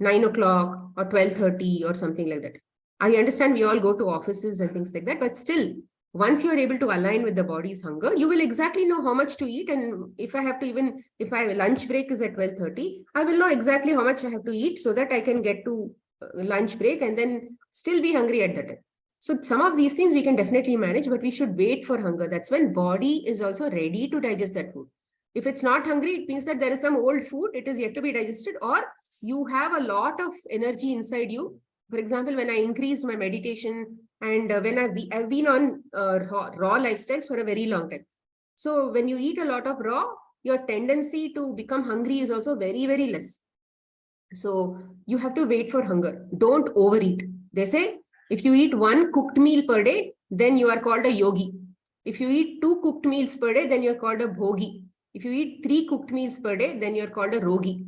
9 o'clock or 12:30 or something like that. I understand we all go to offices and things like that, but still, once you're able to align with the body's hunger, you will exactly know how much to eat. And if my lunch break is at 12:30, I will know exactly how much I have to eat so that I can get to lunch break and then still be hungry at that time. So some of these things we can definitely manage, but we should wait for hunger. That's when body is also ready to digest that food. If it's not hungry, it means that there is some old food, it is yet to be digested, or you have a lot of energy inside you. For example, when I increased my meditation and when I've been on raw lifestyles for a very long time. So when you eat a lot of raw, your tendency to become hungry is also very, very less. So you have to wait for hunger. Don't overeat. They say, if you eat 1 cooked meal per day, then you are called a yogi. If you eat 2 cooked meals per day, then you're called a bhogi. If you eat 3 cooked meals per day, then you're called a rogi.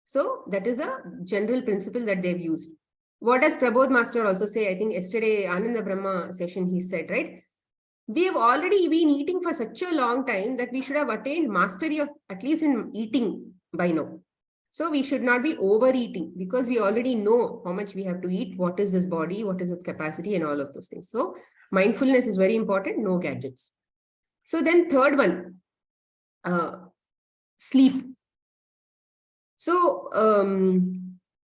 So that is a general principle that they've used. What does Prabodh Master also say? I think yesterday, Ananda Brahma session, he said, right? We have already been eating for such a long time that we should have attained mastery of at least in eating by now. So we should not be overeating, because we already know how much we have to eat, what is this body, what is its capacity, and all of those things. So mindfulness is very important, no gadgets. So then third one, sleep. So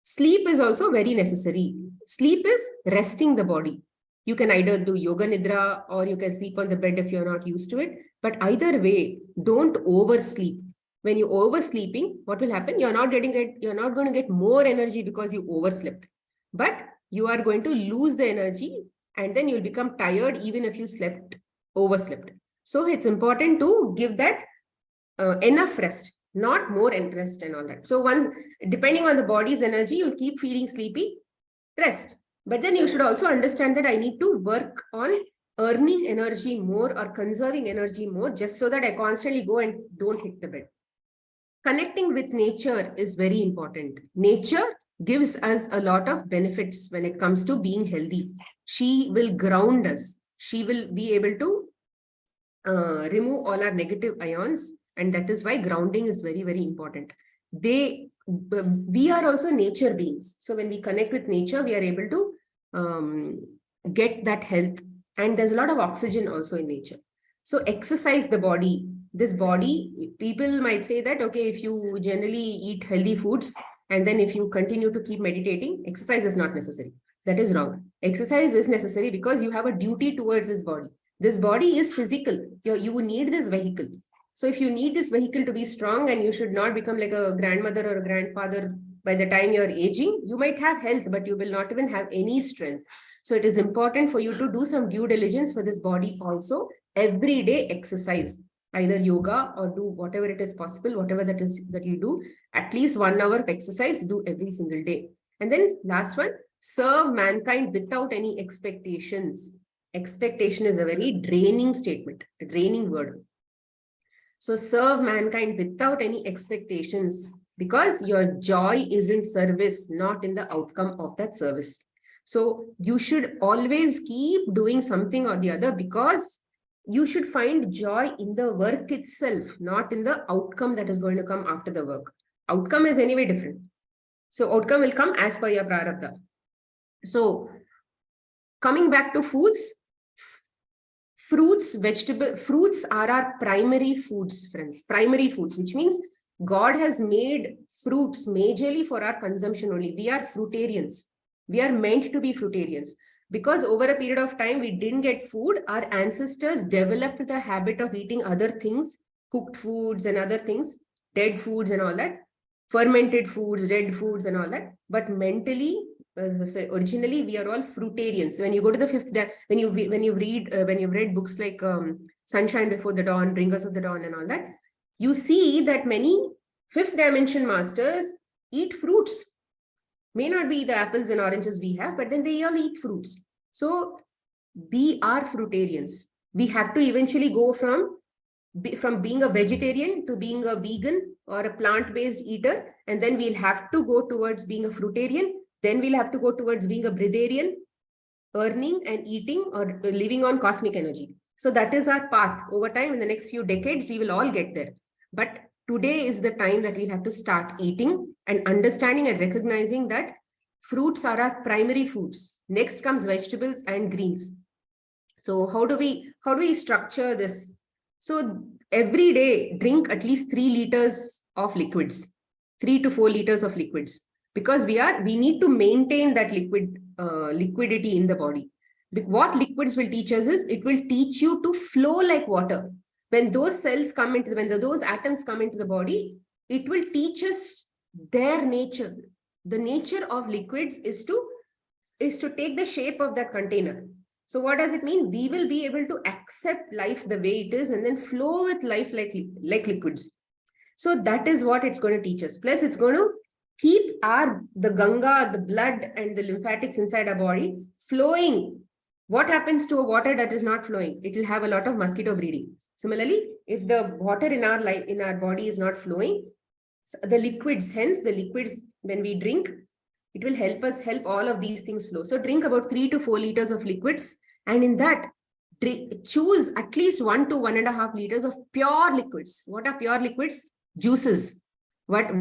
sleep is also very necessary. Sleep is resting the body. You can either do yoga nidra or you can sleep on the bed if you're not used to it. But either way, don't oversleep. When you're oversleeping, what will happen? You're not going to get more energy because you overslept. But you are going to lose the energy and then you'll become tired even if you overslept. So it's important to give that enough rest, not more rest and all that. So depending on the body's energy, you'll keep feeling sleepy, rest. But then you should also understand that I need to work on earning energy more or conserving energy more just so that I constantly go and don't hit the bed. Connecting with nature is very important. Nature gives us a lot of benefits when it comes to being healthy. She will ground us. She will be able to remove all our negative ions, and that is why grounding is very, very important. We are also nature beings. So when we connect with nature, we are able to get that health. And there's a lot of oxygen also in nature. So exercise the body. This body, people might say that, okay, if you generally eat healthy foods, and then if you continue to keep meditating, exercise is not necessary. That is wrong. Exercise is necessary because you have a duty towards this body. This body is physical. You need this vehicle. So if you need this vehicle to be strong, and you should not become like a grandmother or a grandfather by the time you're aging, you might have health, but you will not even have any strength. So it is important for you to do some due diligence for this body also. Every day exercise, either yoga or do whatever it is possible, whatever that is that you do, at least 1 hour of exercise, do every single day. And then last one, serve mankind without any expectations. Expectation is a very draining statement, a draining word. So serve mankind without any expectations, because your joy is in service, not in the outcome of that service. So you should always keep doing something or the other, because you should find joy in the work itself, not in the outcome that is going to come after the work. Outcome is anyway different. So outcome will come as per your prarabdha. So coming back to foods, fruits are our primary foods, friends. Primary foods, which means God has made fruits majorly for our consumption only. We are fruitarians. We are meant to be fruitarians. Because over a period of time, we didn't get food, our ancestors developed the habit of eating other things, cooked foods and other things, dead foods and all that, fermented foods, dead foods and all that. But mentally, originally, we are all fruitarians. When you go to the fifth, when you've read books like Sunshine Before the Dawn, Bringers of the Dawn and all that, you see that many fifth dimension masters eat fruits. May not be the apples and oranges we have, but then they all eat fruits. So we are fruitarians. We have to eventually go from being a vegetarian to being a vegan or a plant-based eater, and then we'll have to go towards being a fruitarian. Then we'll have to go towards being a breatharian, earning and eating or living on cosmic energy. So that is our path. Over time, in the next few decades, we will all get there. But today is the time that we have to start eating and understanding and recognizing that fruits are our primary foods. Next comes vegetables and greens. So how do we structure this? So every day, drink at least 3 liters of liquids, 3 to 4 liters of liquids, because we need to maintain that liquidity in the body. What liquids will teach us is, it will teach you to flow like water. When those cells come into, when those atoms come into the body, it will teach us their nature. The nature of liquids is to take the shape of that container. So what does it mean? We will be able to accept life the way it is and then flow with life like liquids. So that is what it's going to teach us. Plus, it's going to keep the Ganga, the blood and the lymphatics inside our body flowing. What happens to a water that is not flowing? It will have a lot of mosquito breeding. Similarly, if the water in our body is not flowing, the liquids, when we drink, it will help all of these things flow. So drink about 3 to 4 liters of liquids, and in that, choose at least 1 to 1.5 liters of pure liquids. What are pure liquids? Juices. What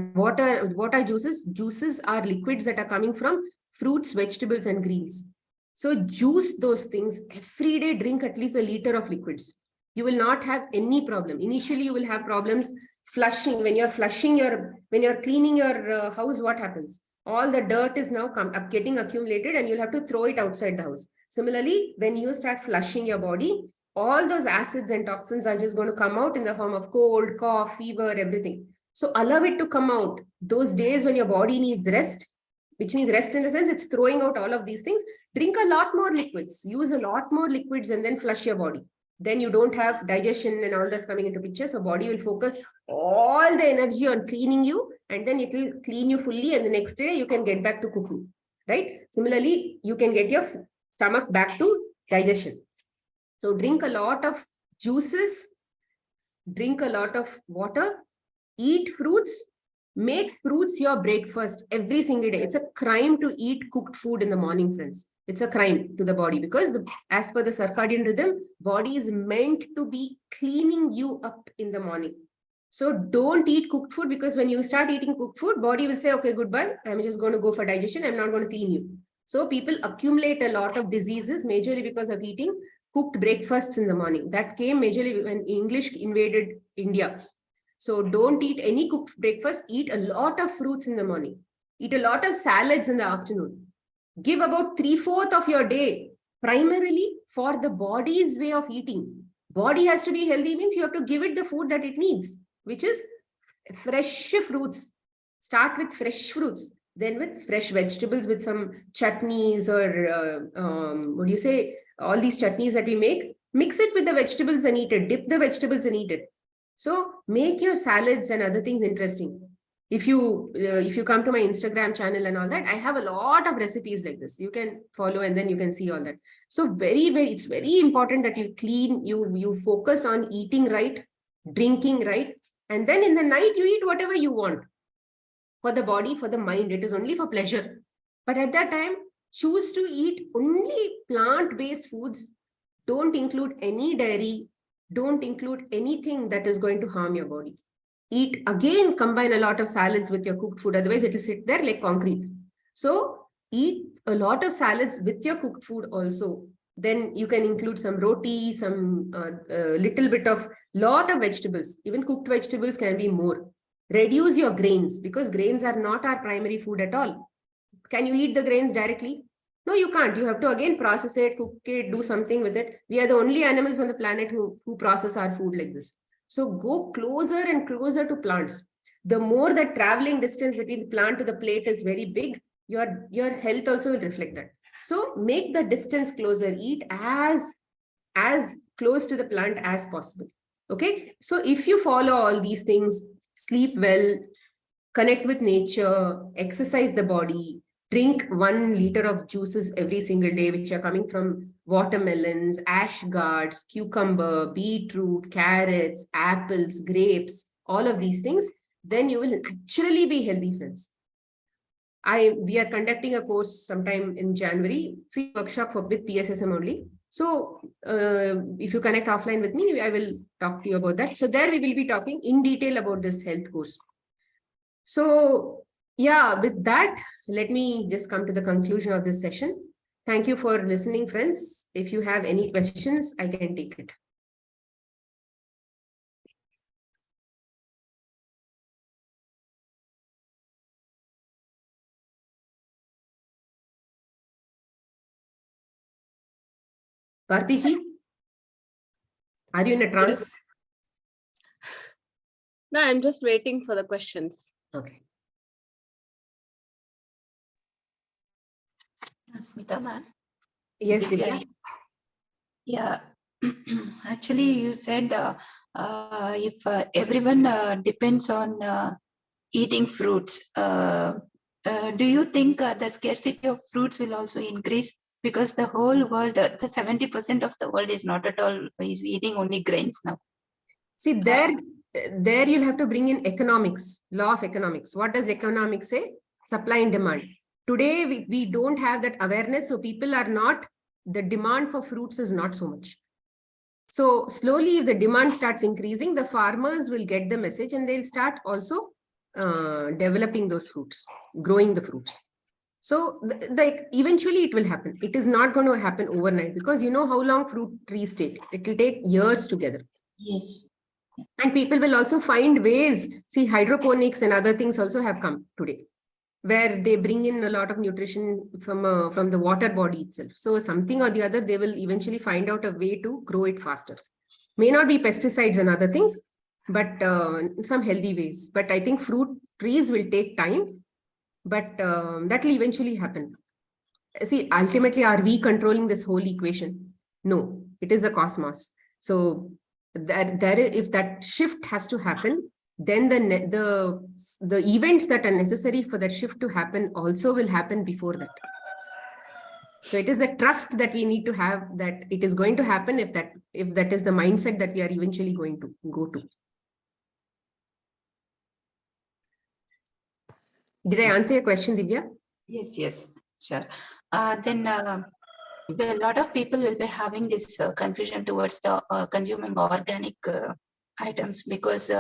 are juices? Juices are liquids that are coming from fruits, vegetables, and greens. So juice those things. Every day, drink at least 1 liter of liquids. You will not have any problem. Initially, you will have problems flushing. When you're cleaning your house, what happens? All the dirt is now getting accumulated, and you'll have to throw it outside the house. Similarly, when you start flushing your body, all those acids and toxins are just going to come out in the form of cold, cough, fever, everything. So allow it to come out. Those days when your body needs rest, which means rest in the sense it's throwing out all of these things, drink a lot more liquids, use a lot more liquids, and then flush your body. Then you don't have digestion and all that's coming into picture. So body will focus all the energy on cleaning you, and then it will clean you fully, and the next day you can get back to cooking, right? Similarly, you can get your stomach back to digestion. So drink a lot of juices, drink a lot of water, eat fruits, make fruits your breakfast every single day. It's a crime to eat cooked food in the morning, friends. It's a crime to the body because as per the circadian rhythm, body is meant to be cleaning you up in the morning. So don't eat cooked food, because when you start eating cooked food, body will say, okay, goodbye. I'm just going to go for digestion. I'm not going to clean you. So people accumulate a lot of diseases majorly because of eating cooked breakfasts in the morning. That came majorly when English invaded India. So don't eat any cooked breakfast. Eat a lot of fruits in the morning. Eat a lot of salads in the afternoon. Give about 3/4 of your day primarily for the body's way of eating. Body has to be healthy means you have to give it the food that it needs, which is fresh fruits. Start with fresh fruits, then with fresh vegetables with some chutneys or what do you say? All these chutneys that we make, mix it with the vegetables and eat it. Dip the vegetables and eat it. So make your salads and other things interesting. If you come to my Instagram channel and all that, I have a lot of recipes like this. You can follow and then you can see all that. So it's very important that you clean, you focus on eating right, drinking right, and then in the night you eat whatever you want. For the body, for the mind, it is only for pleasure. But at that time, choose to eat only plant-based foods. Don't include any dairy. Don't include anything that is going to harm your body. Eat, again, combine a lot of salads with your cooked food. Otherwise, it will sit there like concrete. So eat a lot of salads with your cooked food also. Then you can include some roti, some little bit of lot of vegetables. Even cooked vegetables can be more. Reduce your grains, because grains are not our primary food at all. Can you eat the grains directly? No, you can't. You have to again process it, cook it, do something with it. We are the only animals on the planet who process our food like this. So go closer and closer to plants. The more the traveling distance between the plant to the plate is very big, your health also will reflect that. So make the distance closer. Eat as close to the plant as possible. Okay. So if you follow all these things, sleep well, connect with nature, exercise the body, drink 1 liter of juices every single day, which are coming from watermelons, ashgards, cucumber, beetroot, carrots, apples, grapes, all of these things, then you will naturally be healthy, friends. We are conducting a course sometime in January, free workshop with PSSM only. So if you connect offline with me, I will talk to you about that. So there we will be talking in detail about this health course. So yeah, with that, let me just come to the conclusion of this session. Thank you for listening, friends. If you have any questions, I can take it. Bharti ji, are you in a trance? No, I'm just waiting for the questions. Okay. Smitha ma'am. Yes, Divya. Yeah. Actually, you said if everyone depends on eating fruits, do you think the scarcity of fruits will also increase? Because the whole world, the 70% of the world is not at all, is eating only grains now. See, there you'll have to bring in economics, law of economics. What does economics say? Supply and demand. Today, we don't have that awareness. So people are not, the demand for fruits is not so much. So slowly, if the demand starts increasing, the farmers will get the message and they'll start also developing those fruits, growing the fruits. So eventually it will happen. It is not going to happen overnight, because you know how long fruit trees take. It will take years together. Yes. And people will also find ways. See, hydroponics and other things also have come today, where they bring in a lot of nutrition from the water body itself. So something or the other, they will eventually find out a way to grow it faster. May not be pesticides and other things, but some healthy ways. But I think fruit trees will take time, but that will eventually happen. See, ultimately, are we controlling this whole equation? No, it is a cosmos. So if that shift has to happen, then the events that are necessary for that shift to happen also will happen before that. So it is a trust that we need to have that it is going to happen if that is the mindset that we are eventually going to go to. Did I answer your question, Divya? Yes, sure. Then a lot of people will be having this confusion towards the consuming organic items, because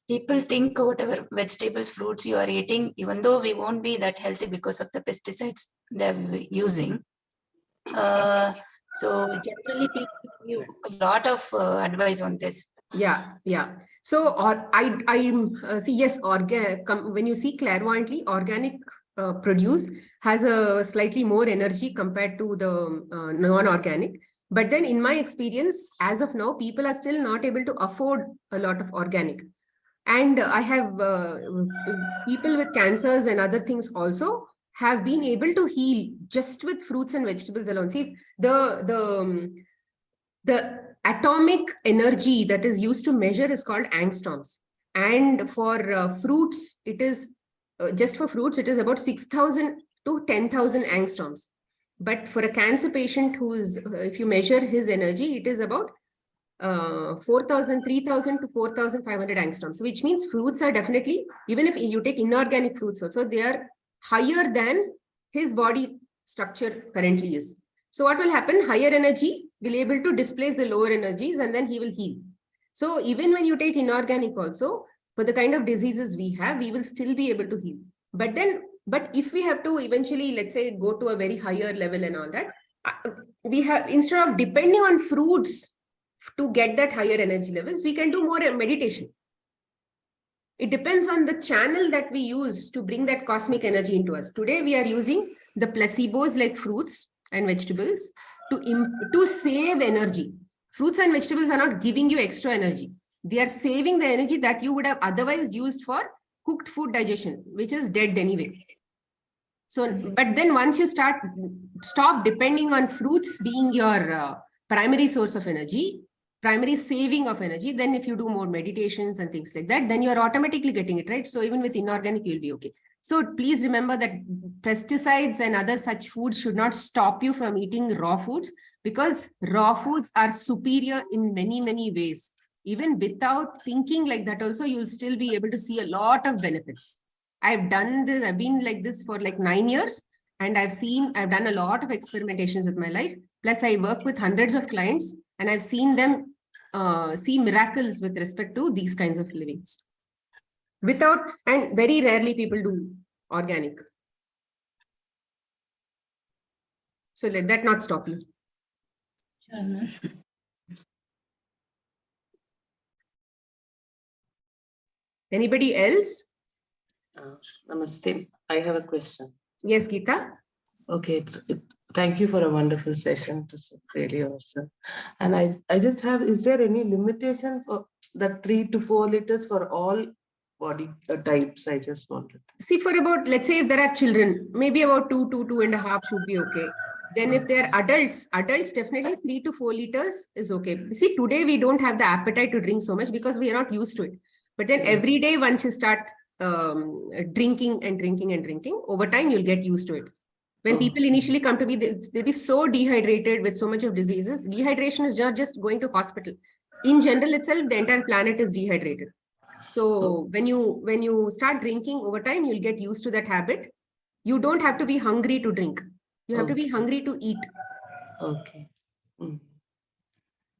people think whatever vegetables, fruits you are eating, even though we won't be that healthy because of the pesticides they're using. So generally people give you a lot of advice on this. Yeah. So, or I see, yes, when you see clairvoyantly, organic produce has a slightly more energy compared to the non-organic. But then in my experience, as of now, people are still not able to afford a lot of organic. And I have people with cancers and other things also have been able to heal just with fruits and vegetables alone. See, the atomic energy that is used to measure is called angstroms. And for fruits, it is just for fruits, it is about 6,000 to 10,000 angstroms. But for a cancer patient who's, if you measure his energy, it is about 4,000, 3,000 to 4,500 angstroms, which means fruits are definitely, even if you take inorganic fruits also, they are higher than his body structure currently is. So what will happen? Higher energy will able to displace the lower energies and then he will heal. So even when you take inorganic also, for the kind of diseases we have, we will still be able to heal. But if we have to eventually, let's say, go to a very higher level and all that, we have, instead of depending on fruits to get that higher energy levels, we can do more meditation. It depends on the channel that we use to bring that cosmic energy into us. Today, we are using the placebos like fruits and vegetables to save energy. Fruits and vegetables are not giving you extra energy. They are saving the energy that you would have otherwise used for cooked food digestion, which is dead anyway. So, but then once you stop depending on fruits being your primary source of energy, primary saving of energy, then if you do more meditations and things like that, then you're automatically getting it, right? So even with inorganic, you'll be okay. So please remember that pesticides and other such foods should not stop you from eating raw foods, because raw foods are superior in many, many ways. Even without thinking like that also, you'll still be able to see a lot of benefits. I've done this, I've been like this for like 9 years, and I've done a lot of experimentations with my life. Plus I work with hundreds of clients and I've seen them see miracles with respect to these kinds of livings. And very rarely people do organic. So let that not stop you. Anybody else? Namaste. I have a question. Yes, Geeta. Okay, thank you for a wonderful session. It was really awesome. And I just have, is there any limitation for that 3 to 4 liters for all body types? I just wanted. See, for about, let's say if there are children, maybe about 2.5 should be okay. Then if they're adults definitely 3 to 4 liters is okay. See, today we don't have the appetite to drink so much because we are not used to it. But then every day, once you start drinking, over time, you'll get used to it. When people initially come to me, they'll be so dehydrated with so much of diseases. Dehydration is not just going to hospital. In general itself, the entire planet is dehydrated. So when you start drinking over time, you'll get used to that habit. You don't have to be hungry to drink. You have to be hungry to eat. Okay.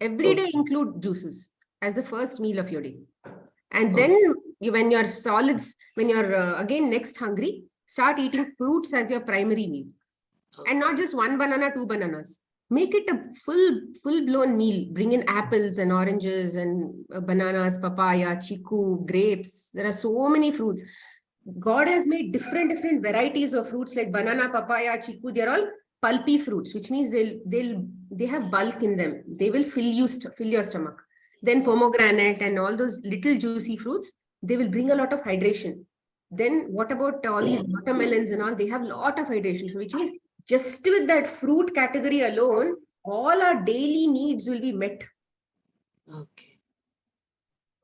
Every day include juices as the first meal of your day. And then when you're solids, when you're again next hungry, start eating fruits as your primary meal. And not just 1 banana, 2 bananas. Make it a full-blown meal. Bring in apples and oranges and bananas, papaya, chiku, grapes. There are so many fruits. God has made different varieties of fruits like banana, papaya, chiku. They're all pulpy fruits, which means they have bulk in them. They will fill your stomach. Then pomegranate and all those little juicy fruits, they will bring a lot of hydration. Then what about all these watermelons and all? They have a lot of hydration, so which means just with that fruit category alone, all our daily needs will be met. Okay.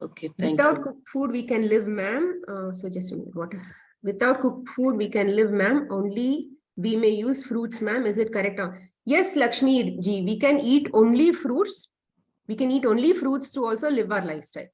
Okay, thank you. Without cooked food, we can live, ma'am. So just a minute, water. Without cooked food, we can live, ma'am, only we may use fruits, ma'am. Is it correct? Yes, Lakshmi ji, we can eat only fruits. We can eat only fruits to also live our lifestyle.